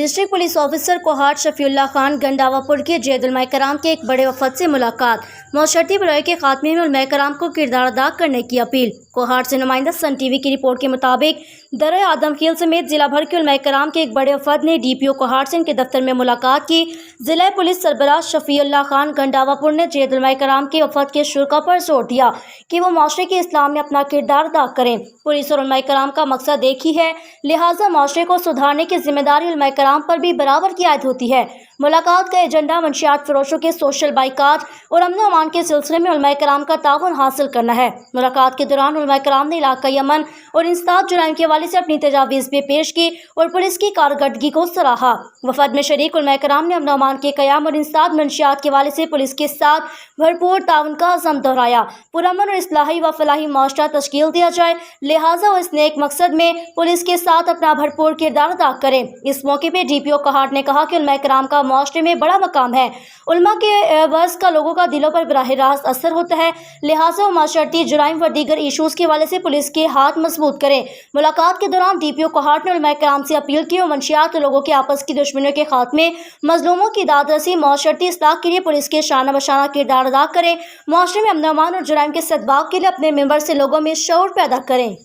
District police officer Kohat Shafiullah Khan Gandapur के जैद उलमा कराम के एक बड़े वफद से मुलाकात। मौशरती बुराई के खात्मे में उलमा कराम को किरदार अदा करने की अपील। कोहाट से नुमाइंदा सन टीवी की रिपोर्ट के मुताबिक दर आदमखील समेत जिला भर के उलमा कराम के एक बड़े वफद ने DPO कोहाट से इनके दफ्तर में मुलाकात की। जिला पुलिस सरबराह शफीउल्लाह खान गंडावापुर ने जैद उलमा कराम के वफद के शुरा पर जोर दिया कि वो माशरे के इस्लाम में अपना किरदार अदा करें। पुलिस और उलमा कराम का मकसद एक ही है, लिहाजा माशरे को सुधारने की जिम्मेदारी उलमा कराम पर भी बराबर की आयद होती है। मुलाकात का एजेंडा मंशियात फरोशों के सोशल बाइकाट और अमन अमान के सिलसिले में उलमा कराम का ताउन हासिल करना है। मुलाकात के दौरान उलमा कराम ने इलाकाई अमन और इंसदाद जुराइम के हवाले से अपनी तजावीज़ भी पेश की और पुलिस की कारकर्दगी को सराहा। वफद में शरीक उलमा कराम ने अमन अमान के क़याम और इंसदाद मंशियात के हवाले से पुलिस के साथ भरपूर ताउन का अज़म दोहराया। पुरअमन और इस्लाही व फलाही माशरा तश्कील दिया जाए, लिहाजा वो इस नेक मकसद में पुलिस के साथ अपना भरपूर किरदार अदा करें। इस मौके पर DPO कोहाट ने कहा कि उलमा कराम का माशरे में बड़ा मकाम है। उलमा के वर्स का लोगों का दिलों पर बराह रास्त असर होता है, लिहाजा वो माशरती जुराइम व दीगर इशूज़ के हवाले से पुलिस के हाथ मजबूत करें। मुलाकात के दौरान DPO कोहाट ने उलमा कराम से अपील की और मंशियात लोगों के आपस की दुश्मनियों के खात्मे, मजलूमों की दादरसी, माशरती इस्लाह के लिए पुलिस के शाना बशाना किरदार अदा करें। माशरे में अमन अमान और जुराइम के सद्भाव के लिए अपने मेंबर से लोगों में शऊर पैदा करें।